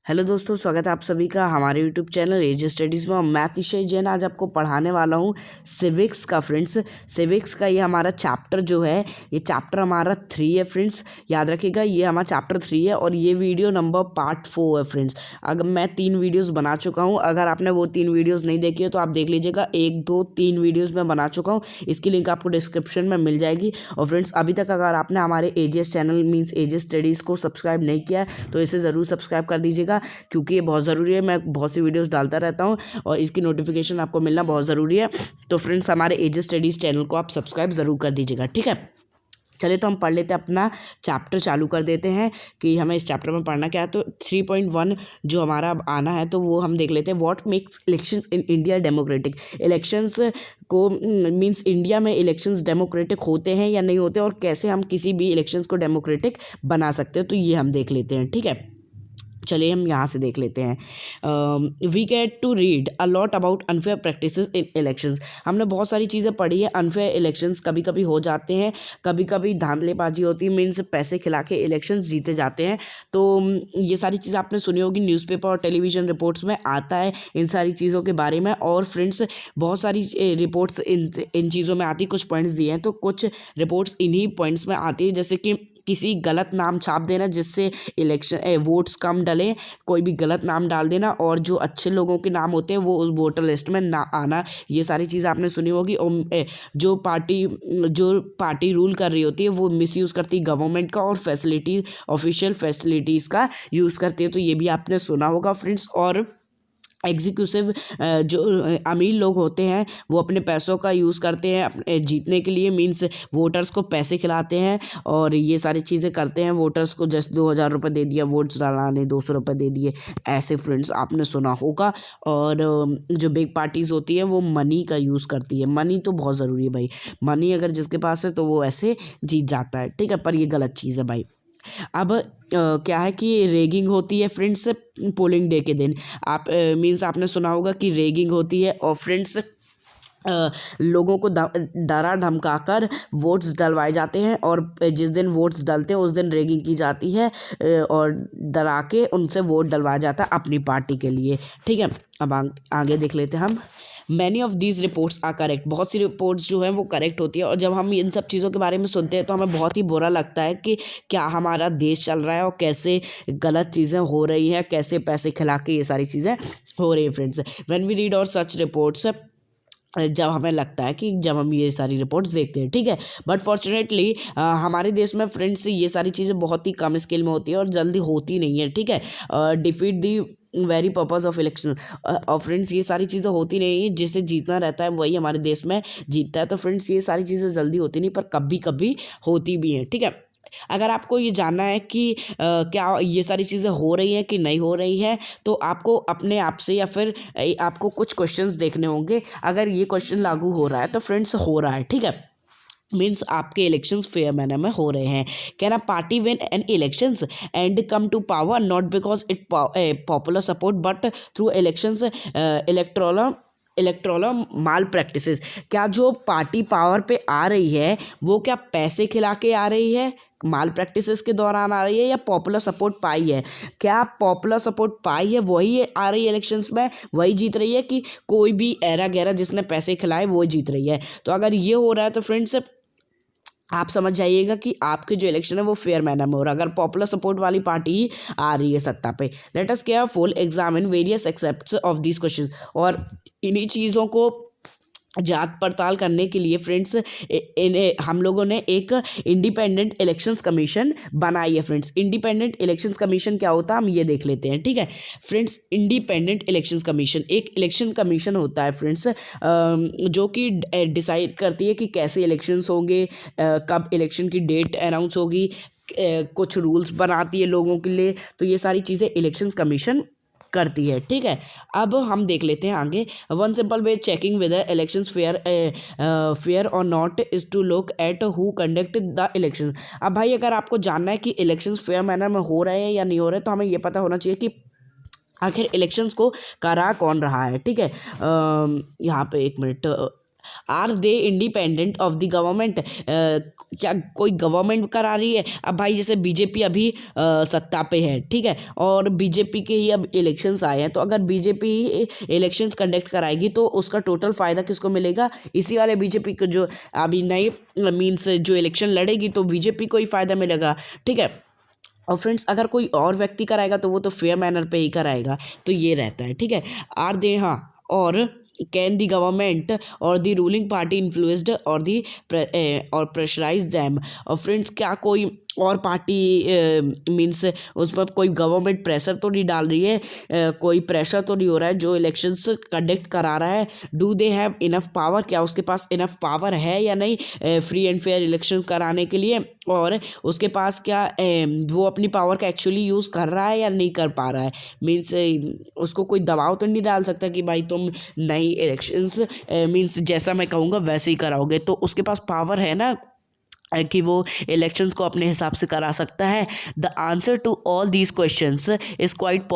Hello दोस्तों, स्वागत है आप सभी का हमारे यूट्यूब चैनल एजे स्टडीज़ में। और मैं अतिशय जैन आज आपको पढ़ाने वाला हूँ सिविक्स का फ्रेंड्स। सिविक्स का ये हमारा चैप्टर जो है, ये चैप्टर हमारा 3 है फ्रेंड्स। याद रखिएगा, ये हमारा चैप्टर 3 है और ये वीडियो नंबर पार्ट 4 है फ्रेंड्स। अगर मैं 3 वीडियोज़ बना चुका हूँ, अगर आपने वो 3 वीडियोज़ नहीं देखी है तो आप देख लीजिएगा। 1 2 3 वीडियोज़ मैं बना चुका हूँ, इसकी लिंक आपको डिस्क्रिप्शन में मिल जाएगी। और फ्रेंड्स, अभी तक अगर आपने हमारे एजेस चैनल मीन्स एजे स्टडीज़ को सब्सक्राइब नहीं किया है तो इसे ज़रूर सब्सक्राइब कर दीजिएगा, क्योंकि ये बहुत ज़रूरी है। मैं बहुत सी वीडियोस डालता रहता हूँ और इसकी नोटिफिकेशन आपको मिलना बहुत ज़रूरी है। तो फ्रेंड्स, हमारे एजे स्टडीज़ चैनल को आप सब्सक्राइब ज़रूर कर दीजिएगा, ठीक है। चलिए तो हम पढ़ लेते हैं, अपना चैप्टर चालू कर देते हैं कि हमें इस चैप्टर में पढ़ना क्या है। तो 3.1 जो हमारा अब आना है तो वो हम देख लेते हैं। What makes elections in India democratic. Elections को मीन्स इंडिया में इलेक्शंस डेमोक्रेटिक होते हैं या नहीं होते, और कैसे हम किसी भी इलेक्शंस को डेमोक्रेटिक बना सकते हैं, तो ये हम देख लेते हैं, ठीक है। चलिए हम यहाँ से देख लेते हैं। We get to read a lot about unfair practices in elections. हमने बहुत सारी चीज़ें पढ़ी है। अनफेयर इलेक्शंस कभी कभी हो जाते हैं, कभी कभी धांधलेबाजी होती है, मीन्स पैसे खिला के इलेक्शंस जीते जाते हैं। तो ये सारी चीज़ें आपने सुनी होगी, न्यूज़पेपर और टेलीविज़न रिपोर्ट्स में आता है इन सारी चीज़ों के बारे में। और फ्रेंड्स, बहुत सारी रिपोर्ट्स इन चीज़ों में आती, कुछ पॉइंट्स दिए हैं तो कुछ रिपोर्ट्स इन्हीं पॉइंट्स में आती है, जैसे कि किसी गलत नाम छाप देना जिससे इलेक्शन वोट्स कम डलें, कोई भी गलत नाम डाल देना, और जो अच्छे लोगों के नाम होते हैं वो उस वोटर लिस्ट में ना आना। ये सारी चीज़ें आपने सुनी होगी। और जो पार्टी रूल कर रही होती है वो मिसयूज़ करती है गवर्नमेंट का, और फैसिलिटीज़ ऑफिशियल फैसिलिटीज़ का यूज़ करती है, तो ये भी आपने सुना होगा फ्रेंड्स। और एग्जीक्यूटिव जो अमीर लोग होते हैं वो अपने पैसों का यूज़ करते हैं अपने जीतने के लिए, मीन्स वोटर्स को पैसे खिलाते हैं और ये सारी चीज़ें करते हैं। वोटर्स को जैसे 2000 रुपये दे दिया वोट्स डालाने, 200 रुपये दे दिए, ऐसे फ्रेंड्स आपने सुना होगा। और जो बिग पार्टीज़ होती है वो मनी का यूज़ करती है। मनी तो बहुत ज़रूरी है भाई, मनी अगर जिसके पास है तो वो ऐसे जीत जाता है, ठीक है। पर ये गलत चीज़ है भाई। अब क्या है कि रेगिंग होती है फ्रेंड्स पोलिंग डे के दिन। आप मीन्स आपने सुना होगा कि रेगिंग होती है, और फ्रेंड्स लोगों को डरा धमकाकर वोट्स डलवाए जाते हैं, और जिस दिन वोट्स डलते हैं उस दिन रेगिंग की जाती है और डरा के उनसे वोट डलवाया जाता है अपनी पार्टी के लिए, ठीक है। अब आगे देख लेते हैं हम। Many of these reports are correct. बहुत सी रिपोर्ट्स जो हैं वो करेक्ट होती है, और जब हम इन सब चीज़ों के बारे में सुनते हैं तो हमें बहुत ही बुरा लगता है कि क्या हमारा देश चल रहा है और कैसे गलत चीज़ें हो रही हैं, कैसे पैसे खिला के ये सारी चीज़ें हो रही हैं फ्रेंड्स। व्हेन वी रीड और सच रिपोर्ट्स, जब हमें लगता है कि जब हम ये सारी रिपोर्ट्स देखते हैं, ठीक है। बट फॉर्चुनेटली हमारे देश में फ्रेंड्स ये सारी चीज़ें बहुत ही कम स्केल में होती है और जल्दी होती नहीं है, ठीक है। Defeat the very purpose of election. और फ्रेंड्स, ये सारी चीज़ें होती नहीं है, जिसे जीतना रहता है वही हमारे देश में जीतता है। तो फ्रेंड्स, ये सारी चीज़ें जल्दी होती नहीं, पर कभी कभी होती भी हैं, ठीक है। अगर आपको ये जानना है कि क्या ये सारी चीज़ें हो रही हैं कि नहीं हो रही हैं, तो आपको अपने आप से या फिर आपको कुछ क्वेश्चंस देखने होंगे। अगर ये क्वेश्चन लागू हो रहा है तो फ्रेंड्स हो रहा है, ठीक है। मीन्स आपके इलेक्शंस फेयर मैनर में हो रहे हैं। Can a party win an elections and come to power not because it popular support but through elections electoral malpractices. क्या जो पार्टी पावर पे आ रही है वो क्या पैसे खिला के आ रही है, माल प्रैक्टिसेस के दौरान आ रही है, या पॉपुलर सपोर्ट पाई है? क्या पॉपुलर सपोर्ट पाई है वही आ रही है इलेक्शंस में, वही जीत रही है, कि कोई भी एरा गैरा जिसने पैसे खिलाए वो जीत रही है? तो अगर ये हो रहा है तो फ्रेंड्स आप समझ जाइएगा कि आपके जो इलेक्शन है वो फेयर मैनर में हो रहा है, अगर पॉपुलर सपोर्ट वाली पार्टी ही आ रही है सत्ता पे। Let us careful examine various accepts of these questions. और इन्हीं चीज़ों को जांच पड़ताल करने के लिए फ्रेंड्स हम लोगों ने एक इंडिपेंडेंट इलेक्शंस कमीशन बनाई है फ्रेंड्स। इंडिपेंडेंट इलेक्शंस कमीशन क्या होता है हम ये देख लेते हैं, ठीक है फ्रेंड्स। इंडिपेंडेंट इलेक्शंस कमीशन एक इलेक्शन कमीशन होता है फ्रेंड्स, जो कि डिसाइड करती है कि कैसे इलेक्शंस होंगे, कब इलेक्शन की डेट अनाउंस होगी, कुछ रूल्स बनाती है लोगों के लिए। तो ये सारी चीज़ें इलेक्शंस कमीशन करती है, ठीक है। अब हम देख लेते हैं आगे। One simple way checking whether elections fair और not is to look at who conduct the elections. अब भाई, अगर आपको जानना है कि इलेक्शंस फेयर मैनर में हो रहे हैं या नहीं हो रहे, तो हमें ये पता होना चाहिए कि आखिर इलेक्शंस को करा कौन रहा है, ठीक है। यहाँ पे एक minute, are they independent of the government, क्या कोई गवर्नमेंट करा रही है? अब भाई जैसे बीजेपी अभी सत्ता पे है, ठीक है, और बीजेपी के ही अब इलेक्शंस आए हैं, तो अगर बीजेपी इलेक्शंस कंडक्ट कराएगी तो उसका टोटल फायदा किसको मिलेगा? इसी वाले बीजेपी को जो अभी नई मीन्स जो इलेक्शन लड़ेगी तो बीजेपी को ही फायदा मिलेगा, ठीक है। और फ्रेंड्स अगर कोई और व्यक्ति कराएगा तो वो तो फेयर मैनर पे ही कराएगा, तो ये रहता है, ठीक है। आर दे, हाँ, और कैन दी गवर्नमेंट और दी रूलिंग पार्टी इन्फ्लुएंस्ड और दी और प्रेशराइज दैम। और फ्रेंड्स क्या कोई और पार्टी मीन्स उस पर कोई गवर्नमेंट प्रेशर तो नहीं डाल रही है, कोई प्रेशर तो नहीं हो रहा है जो इलेक्शंस कंडक्ट करा रहा है? Do they have enough power, क्या उसके पास इनफ पावर है या नहीं फ्री एंड फेयर इलेक्शन कराने के लिए? और उसके पास क्या वो अपनी पावर का एक्चुअली यूज़ कर रहा है या नहीं कर पा रहा है? मीन्स उसको कोई दबाव तो नहीं डाल सकता कि भाई तुम नई इलेक्शंस मीन्स जैसा मैं कहूँगा वैसे ही कराओगे, तो उसके पास पावर है ना कि वो इलेक्शंस को अपने हिसाब से करा सकता है। The answer to all these questions is quite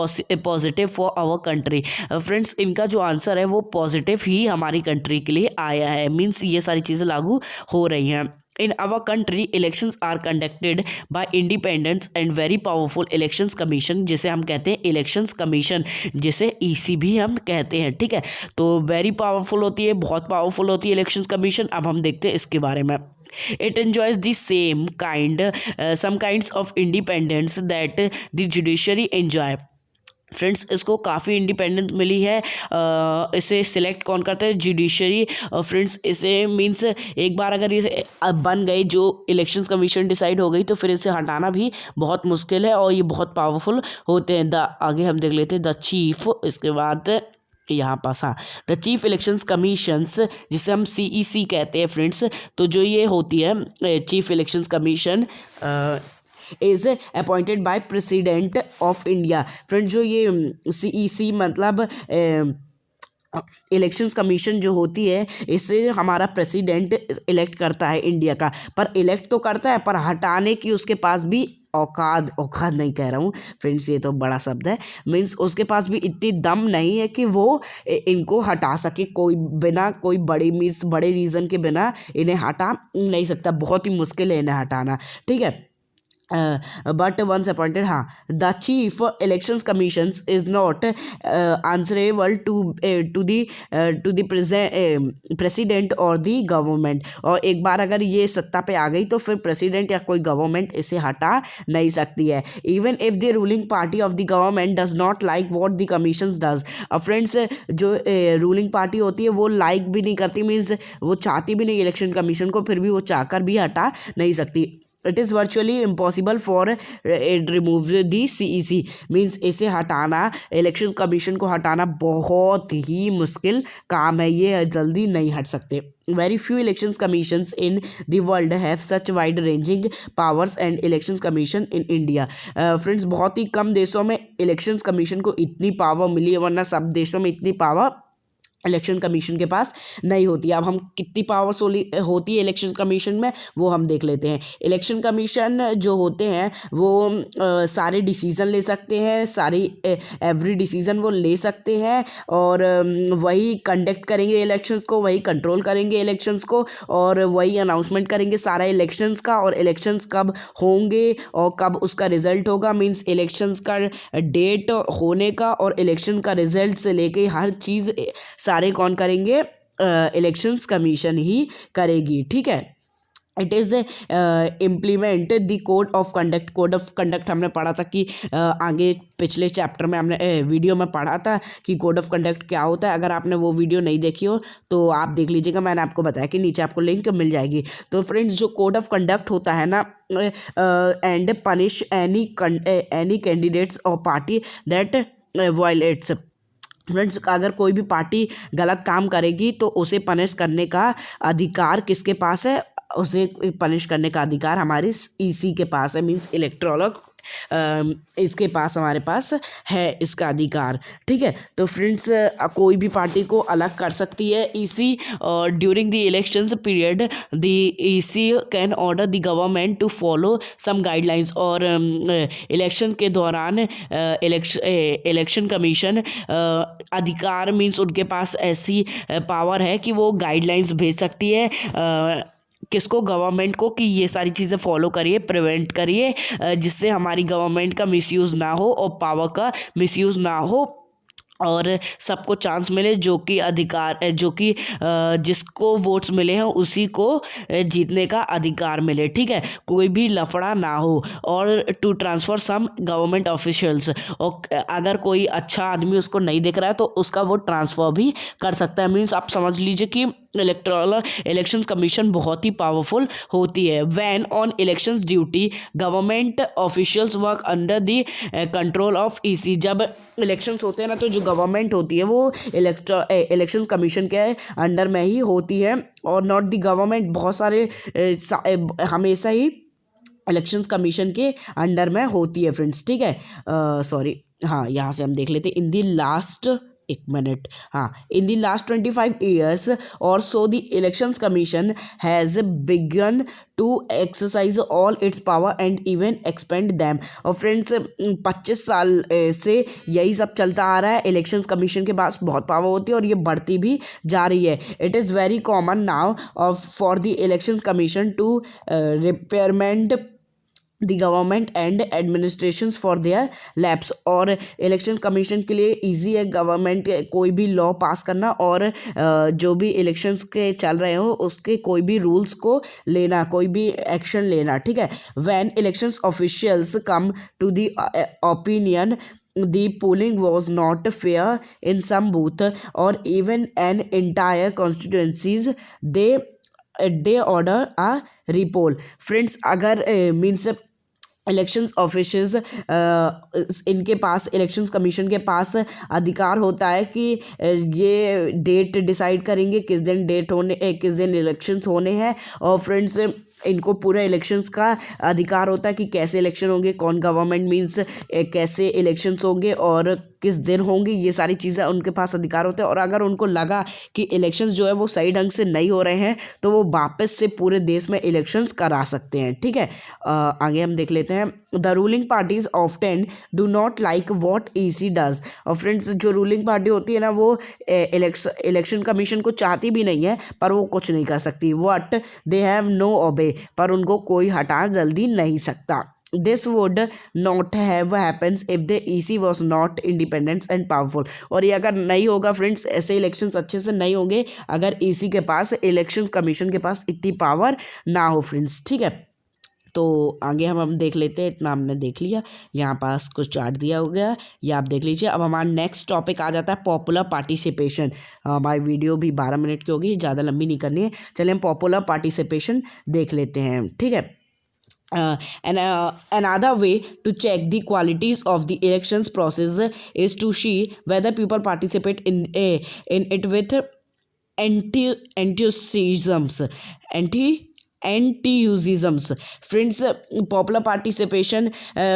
positive for our country. Friends इनका जो आंसर है वो पॉजिटिव ही हमारी कंट्री के लिए आया है, मीन्स ये सारी चीज़ें लागू हो रही हैं। In our country, elections are conducted by independent and very powerful elections commission, जिसे हम कहते हैं elections commission, जिसे EC भी हम कहते हैं, ठीक है। तो very powerful होती है, बहुत powerful होती है elections commission। अब हम देखते हैं इसके बारे में। It enjoys the same kind, some kinds of independence that the judiciary enjoy। Friends इसको काफ़ी इंडिपेंडेंस मिली है। इसे सिलेक्ट कौन करता है? जुडिशरी। फ्रेंड्स इसे मीन्स एक बार अगर ये बन गई, जो इलेक्शंस कमीशन डिसाइड हो गई, तो फिर इसे हटाना भी बहुत मुश्किल है और ये बहुत पावरफुल होते हैं। आगे हम देख लेते हैं द चीफ, इसके बाद यहाँ पास, हाँ, द चीफ इलेक्शंस कमीशंस, जिसे हम CEC कहते हैं फ्रेंड्स। तो जो ये होती है chief elections commission is appointed by president of India. Friends जो ये CEC मतलब इलेक्शंस कमीशन जो होती है, इसे हमारा प्रेसिडेंट इलेक्ट करता है इंडिया का, पर इलेक्ट तो करता है पर हटाने की उसके पास भी औकात नहीं कह रहा हूँ फ्रेंड्स, ये तो बड़ा शब्द है, मीन्स उसके पास भी इतनी दम नहीं है कि वो इनको हटा सके। कोई बिना कोई बड़ी मीन्स बड़े रीज़न के बिना इन्हें हटा नहीं सकता, बहुत ही मुश्किल है इन्हें हटाना, ठीक है। बट वंस अपॉइंटेड, हाँ, the chief elections commissions is not answerable to the president और द गवर्नमेंट। और एक बार अगर ये सत्ता पे आ गई तो फिर प्रेसिडेंट या कोई गवर्नमेंट इसे हटा नहीं सकती है। Even if the ruling party of the government does not like what the commissions does. Friends जो रूलिंग पार्टी होती है वो लाइक भी नहीं करती, मीन्स वो चाहती भी नहीं इलेक्शन कमीशन को, फिर भी वो चाहकर भी हटा नहीं सकती। It is virtually impossible for it remove the CEC, means इसे हटाना, इलेक्शन कमीशन को हटाना बहुत ही मुश्किल काम है, ये जल्दी नहीं हट सकते। Very few election commissions in the world have such wide ranging powers and election commission in India. Friends बहुत ही कम देशों में इलेक्शन कमीशन को इतनी पावर मिली है, वरना सब देशों में इतनी पावर इलेक्शन कमीशन के पास नहीं होती। अब हम कितनी पावर्स होती है इलेक्शन कमीशन में वो हम देख लेते हैं। इलेक्शन कमीशन जो होते हैं वो सारे डिसीज़न ले सकते हैं, सारी एवरी डिसीज़न वो ले सकते हैं, और वही कंडक्ट करेंगे इलेक्शंस को, वही कंट्रोल करेंगे इलेक्शंस को, और वही अनाउंसमेंट करेंगे सारा इलेक्शंस का, और इलेक्शंस कब होंगे और कब उसका रिजल्ट होगा, मीन्स इलेक्शंस का डेट होने का और इलेक्शन का रिजल्ट से लेके हर चीज़ सारे कौन करेंगे? इलेक्शंस कमीशन ही करेगी, ठीक है। It is implement the code of conduct. Code of conduct हमने पढ़ा था कि आगे पिछले चैप्टर में हमने वीडियो में पढ़ा था कि कोड ऑफ कंडक्ट क्या होता है। अगर आपने वो वीडियो नहीं देखी हो तो आप देख लीजिएगा, मैंने आपको बताया कि नीचे आपको लिंक मिल जाएगी। तो फ्रेंड्स जो कोड ऑफ कंडक्ट होता है ना, एंड पनिश एनी कैंडिडेट्स और पार्टी दैट वायलेट्स। फ्रेंड्स अगर कोई भी पार्टी गलत काम करेगी तो उसे पनिश करने का अधिकार किसके पास है? उसे पनिश करने का अधिकार हमारी EC के पास है, मीन्स इसके पास हमारे पास है इसका अधिकार। ठीक है, तो फ्रेंड्स कोई भी पार्टी को अलग कर सकती है EC during the elections period. The EC can order the government to follow some guidelines. और इलेक्शन के दौरान इलेक्शन कमीशन अधिकार मीन्स उनके पास ऐसी पावर है कि वो गाइडलाइंस भेज सकती है किसको, गवर्नमेंट को, कि ये सारी चीज़ें फॉलो करिए, प्रिवेंट करिए, जिससे हमारी गवर्नमेंट का मिसयूज़ ना हो और पावर का मिसयूज़ ना हो और सबको चांस मिले, जो कि अधिकार जो कि जिसको वोट्स मिले हैं उसी को जीतने का अधिकार मिले। ठीक है, कोई भी लफड़ा ना हो। और to transfer some government officials, और अगर कोई अच्छा आदमी उसको नहीं दिख रहा है तो उसका वो ट्रांसफ़र भी कर सकता है। मीन्स आप समझ लीजिए कि इलेक्टोरल इलेक्शंस कमीशन बहुत ही पावरफुल होती है। When on elections duty government officials work under the control of EC. जब इलेक्शंस होते हैं ना तो जो गवर्नमेंट होती है वो इलेक्शंस कमीशन के अंडर में ही होती है और नॉट द गवर्नमेंट। बहुत सारे हमेशा ही इलेक्शंस कमीशन के अंडर में होती है फ्रेंड्स। ठीक है, सॉरी, हाँ यहाँ से हम देख लेते हैं। इन दी लास्ट, एक मिनट, हाँ, इन दी लास्ट 25 years और so the elections commission has begun to exercise all its power and even expand them. और फ्रेंड्स 25 साल से यही सब चलता आ रहा है। इलेक्शंस कमीशन के पास बहुत पावर होती है और ये बढ़ती भी जा रही है। It is very common now for the elections commission to reprimand the government and administrations for their lapses. और इलेक्शन कमीशन के लिए इजी है गवर्नमेंट कोई भी लॉ पास करना और जो भी इलेक्शंस के चल रहे हो उसके कोई भी रूल्स को लेना, कोई भी एक्शन लेना। ठीक है, when elections officials come to the opinion the polling was not fair in some booth or even an entire constituencies, they order a repoll। Friends अगर मीन्स इलेक्शंस ऑफिसर्स इनके पास, इलेक्शंस कमीशन के पास अधिकार होता है कि ये डेट डिसाइड करेंगे किस दिन किस दिन इलेक्शंस होने हैं। और फ्रेंड्स इनको पूरे इलेक्शंस का अधिकार होता है कि कैसे इलेक्शन होंगे, कौन गवर्नमेंट मीन्स कैसे इलेक्शंस होंगे और किस दिन होंगे, ये सारी चीज़ें उनके पास अधिकार होते हैं। और अगर उनको लगा कि इलेक्शंस जो है वो सही ढंग से नहीं हो रहे हैं तो वो वापस से पूरे देश में इलेक्शंस करा सकते हैं। ठीक है, आगे हम देख लेते हैं। The ruling parties often do not like what EC does. और फ्रेंड्स जो रूलिंग पार्टी होती है ना वो इलेक्शन कमीशन को चाहती भी नहीं है पर वो कुछ नहीं कर सकती। वट दे हैव नो ओबे, पर उनको कोई हटा जल्दी नहीं सकता। This would not have happens if the EC was not independent and powerful। और ये अगर नहीं होगा फ्रेंड्स, ऐसे इलेक्शंस अच्छे से नहीं होंगे अगर EC के पास, इलेक्शन कमीशन के पास इतनी पावर ना हो फ्रेंड्स। ठीक है, तो आगे हम देख लेते हैं। इतना हमने देख लिया, यहाँ पास कुछ चार्ट दिया हो गया, ये आप देख लीजिए। अब हमारा नेक्स्ट टॉपिक आ जाता है पॉपुलर पार्टिसिपेशन। हमारी वीडियो भी 12 मिनट की होगी, ज़्यादा लंबी नहीं करनी है। चलिए हम पॉपुलर पार्टिसिपेशन देख लेते हैं। ठीक है, another way to check the qualities of the elections process is to see whether people participate in it with enthusiasms. Friends popular participation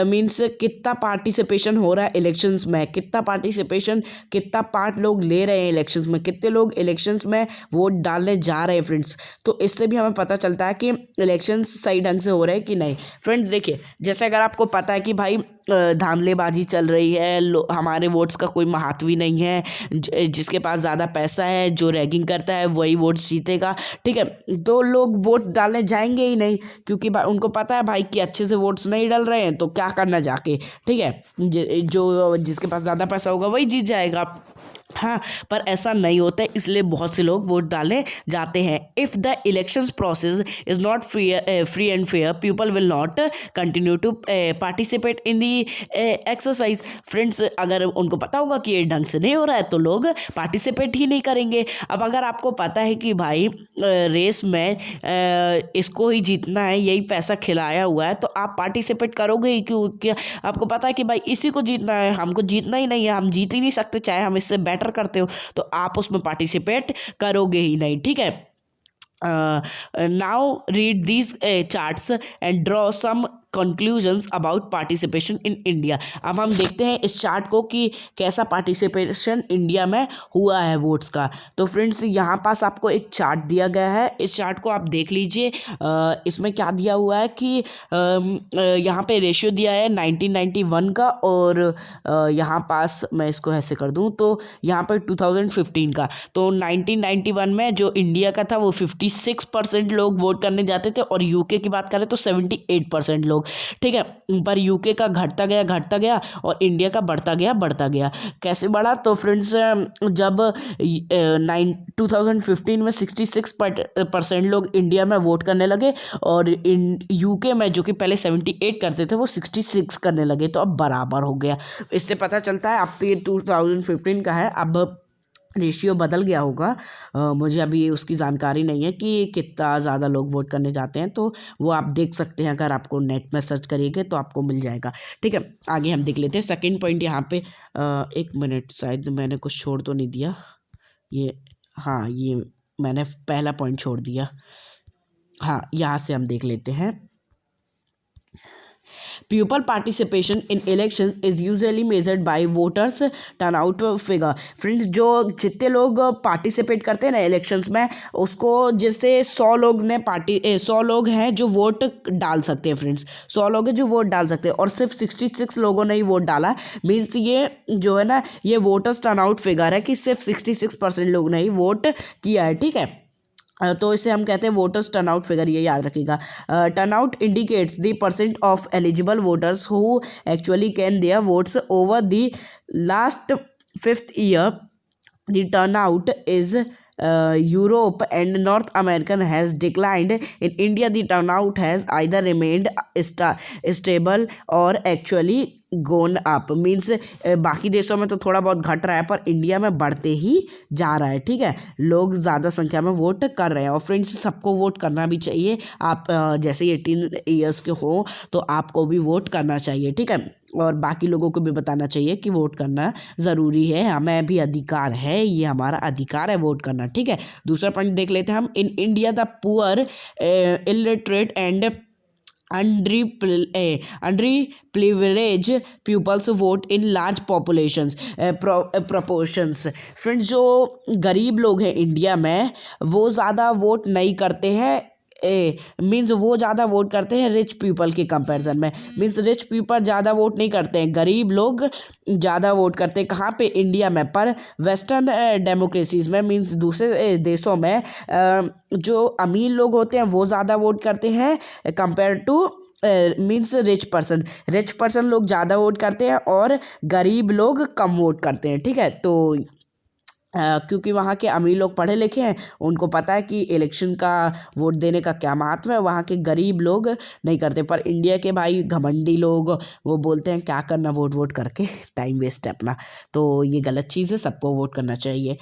means कितना पार्टिसिपेशन हो रहा है इलेक्शंस में, कितना पार्टिसिपेशन, कितना पार्ट लोग ले रहे हैं इलेक्शंस में, कितने लोग इलेक्शंस में वोट डालने जा रहे हैं फ्रेंड्स। तो इससे भी हमें पता चलता है कि इलेक्शंस सही ढंग से हो रहे हैं कि नहीं। फ्रेंड्स देखिए, जैसे अगर आपको पता है कि भाई धांधलेबाजी चल रही है, हमारे वोट्स का कोई महत्व ही नहीं है, जिसके पास ज़्यादा पैसा है, जो रैगिंग करता है वही वोट्स जीतेगा। ठीक है, तो लोग वोट डालने जाएंगे ही नहीं क्योंकि उनको पता है भाई कि अच्छे से वोट्स नहीं डल रहे हैं तो क्या करना जाके। ठीक है, जो जिसके पास ज़्यादा पैसा होगा वही जीत जाएगा। हाँ, पर ऐसा नहीं होता है, इसलिए बहुत से लोग वोट डालने जाते हैं। If the elections process is not free and fair, people will not continue to participate in the exercise. Friends अगर उनको पता होगा कि ये ढंग से नहीं हो रहा है तो लोग पार्टिसिपेट ही नहीं करेंगे। अब अगर आपको पता है कि भाई रेस में इसको ही जीतना है, यही पैसा खिलाया हुआ है, तो आप पार्टिसिपेट करोगे ही क्यों? क्या आपको पता है कि भाई इसी को जीतना है, हमको जीतना ही नहीं है, हम जीत ही नहीं सकते चाहे हम इससे बेटर करते हो, तो आप उसमें पार्टिसिपेट करोगे ही नहीं। ठीक है, now read these charts and draw some conclusions about participation in India. अब हम देखते हैं इस चार्ट को कि कैसा पार्टिसिपेशन इंडिया में हुआ है वोट्स का। तो फ्रेंड्स यहाँ पास आपको एक चार्ट दिया गया है, इस चार्ट को आप देख लीजिए। इसमें क्या दिया हुआ है कि यहाँ पे रेशियो दिया है 1991 का, और यहाँ पास मैं इसको ऐसे कर दूँ तो यहाँ पर 2015 का। तो 1991 में जो इंडिया का था वो 56% लोग वोट करने जाते थे, और यूके की बात करें तो 78% लोग, ठीक है। पर यूके का घटता गया और इंडिया का बढ़ता गया। कैसे बढ़ा? तो फ्रेंड्स जब 2015 में 66% लोग इंडिया में वोट करने लगे, और यूके में जो कि पहले 78 करते थे वो 66 करने लगे, तो अब बराबर हो गया। इससे पता चलता है, अब तो ये 2015 का है, अब रेशियो बदल गया होगा। मुझे अभी उसकी जानकारी नहीं है कि कितना ज़्यादा लोग वोट करने जाते हैं, तो वो आप देख सकते हैं, अगर आपको नेट में सर्च करिएगा तो आपको मिल जाएगा, ठीक है। आगे हम देख लेते हैं सेकंड पॉइंट यहाँ पे। एक मिनट, शायद मैंने कुछ छोड़ तो नहीं दिया, ये हाँ, ये मैंने पहला पॉइंट छोड़ दिया। हाँ, यहाँ से हम देख लेते हैं। Pupil participation in elections is usually measured by voters turnout figure। Friends, जो जितने लोग पार्टिसिपेट करते हैं ना इलेक्शंस में, उसको जैसे 100 लोग हैं जो वोट डाल सकते हैं। फ्रेंड्स, 100 लोग हैं जो वोट डाल सकते हैं, और सिर्फ 66 लोगों ने ही वोट डाला। मीन्स ये जो है ना, ये वोटर्स टर्नआउट फिगर है कि सिर्फ 66% लोग ने ही वोट किया है, ठीक है। तो इसे हम कहते हैं वोटर्स टर्नआउट फिगर, ये याद रखिएगा। Turnout indicates the percent of eligible voters who actually can there votes over the last 5th year. The turnout is Europe and North American has declined. In India, the turnout has either remained stable or actually gone up। Means बाकी देशों में तो थोड़ा बहुत घट रहा है, पर इंडिया में बढ़ते ही जा रहा है, ठीक है। लोग ज़्यादा संख्या में वोट कर रहे हैं, और फ्रेंड्स सबको वोट करना भी चाहिए। आप जैसे 18 ईयर्स के हो तो आपको भी वोट करना चाहिए, ठीक है। और बाकी लोगों को भी बताना चाहिए कि वोट करना ज़रूरी है, हमें भी अधिकार है, ये हमारा अधिकार है वोट करना, ठीक है। दूसरा पॉइंट देख लेते हैं हम। In India the poor, illiterate and underprivileged pupils vote in large proportions। Friends, जो गरीब लोग हैं इंडिया में, वो ज़्यादा वोट नहीं करते हैं। मीन्स वो ज़्यादा वोट करते हैं रिच पीपल के कंपैरिजन में। मीन्स रिच पीपल ज़्यादा वोट नहीं करते हैं, गरीब लोग ज़्यादा वोट करते हैं। कहाँ पे? इंडिया में। पर वेस्टर्न डेमोक्रेसीज में, मीन्स दूसरे देशों में, जो अमीर लोग होते हैं वो ज़्यादा वोट करते हैं compare two means rich person लोग ज़्यादा वोट करते हैं, और गरीब लोग कम वोट करते हैं, ठीक है। तो क्योंकि वहाँ के अमीर लोग पढ़े लिखे हैं, उनको पता है कि इलेक्शन का वोट देने का क्या महत्व है, वहाँ के गरीब लोग नहीं करते। पर इंडिया के भाई घमंडी लोग, वो बोलते हैं क्या करना वोट करके, टाइम वेस्ट है अपना। तो ये गलत चीज़ है, सबको वोट करना चाहिए,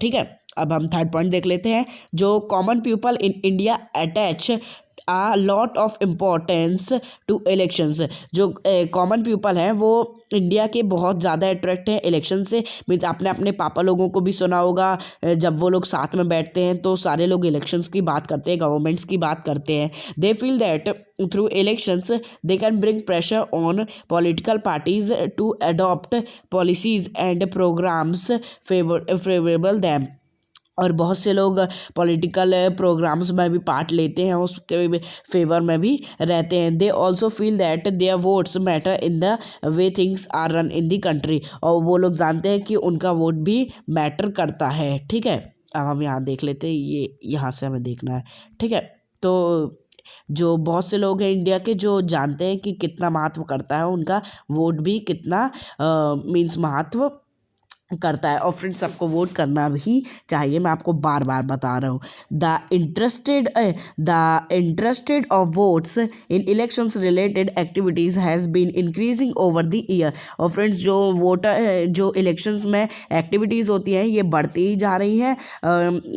ठीक है। अब हम थर्ड पॉइंट देख लेते हैं। जो common people in India attach a lot of importance to elections। जो कॉमन पीपल हैं वो इंडिया के बहुत ज़्यादा अट्रैक्ट हैं इलेक्शन से। मीन्स आपने अपने पापा लोगों को भी सुना होगा, जब वो लोग साथ में बैठते हैं तो सारे लोग इलेक्शंस की बात करते हैं, गवर्नमेंट्स की बात करते हैं। They feel that through elections they can bring pressure on political parties to adopt policies and programmes favourable them. और बहुत से लोग पॉलिटिकल प्रोग्राम्स में भी पार्ट लेते हैं, उसके फेवर में भी रहते हैं। They also feel that their votes matter in the way things are run in the country. और वो लोग जानते हैं कि उनका वोट भी मैटर करता है, ठीक है। अब हम यहाँ देख लेते हैं, ये यहाँ से हमें देखना है, ठीक है। तो जो बहुत से लोग हैं इंडिया के जो जानते हैं कि कितना महत्व करता है उनका वोट भी, कितना मीन्स महत्व करता है। और फ्रेंड्स, सबको वोट करना भी चाहिए, मैं आपको बार बार बता रहा हूँ। The interested of votes in elections related activities has been increasing over the year. और फ्रेंड्स, जो वोटर जो इलेक्शंस में एक्टिविटीज़ होती हैं ये बढ़ती ही जा रही हैं।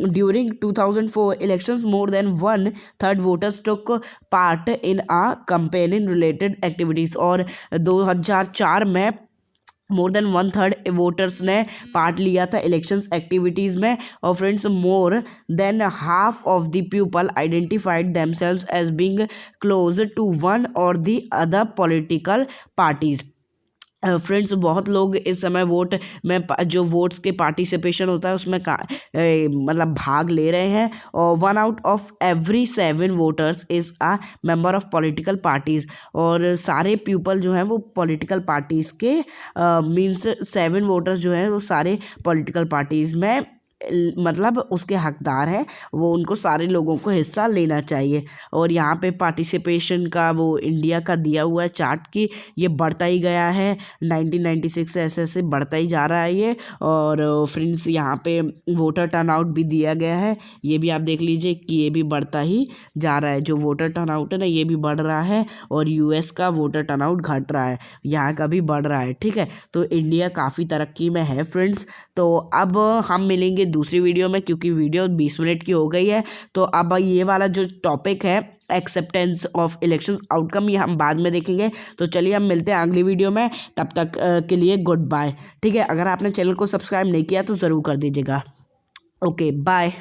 During 2004 elections more than 1/3 voters took part in a campaigning related activities. और 2004 में मोर देन 1/3 वोटर्स ने पार्ट लिया था इलेक्शंस एक्टिविटीज़ में। और friends more than half of the people identified themselves as being close to one और the other political parties. Friends बहुत लोग इस समय वोट में जो वोट्स के पार्टिसिपेशन होता है उसमें मतलब भाग ले रहे हैं। और 1 out of every 7 voters is a member of political parties. और सारे पीपल जो हैं वो पॉलिटिकल पार्टीज़ के मीन्स 7 वोटर्स जो हैं वो सारे पॉलिटिकल पार्टीज़ में मतलब उसके हकदार हैं, वो उनको सारे लोगों को हिस्सा लेना चाहिए। और यहाँ पे पार्टिसिपेशन का वो इंडिया का दिया हुआ है चार्ट की ये बढ़ता ही गया है 1996 से ऐसे ऐसे बढ़ता ही जा रहा है ये। और फ्रेंड्स यहाँ पे वोटर टर्नआउट भी दिया गया है, ये भी आप देख लीजिए कि ये भी बढ़ता ही जा रहा है। जो वोटर टर्नआउट है ना ये भी बढ़ रहा है और यूएस का वोटर टर्नआउट घट रहा है, यहाँ का भी बढ़ रहा है। ठीक है, तो इंडिया काफ़ी तरक्की में है फ्रेंड्स। तो अब हम मिलेंगे दूसरी वीडियो में, क्योंकि वीडियो 20 मिनट की हो गई है। तो अब ये वाला जो टॉपिक है एक्सेप्टेंस ऑफ इलेक्शंस आउटकम ये हम बाद में देखेंगे। तो चलिए हम मिलते हैं अगली वीडियो में, तब तक के लिए गुड बाय। ठीक है, अगर आपने चैनल को सब्सक्राइब नहीं किया तो ज़रूर कर दीजिएगा। Okay bye.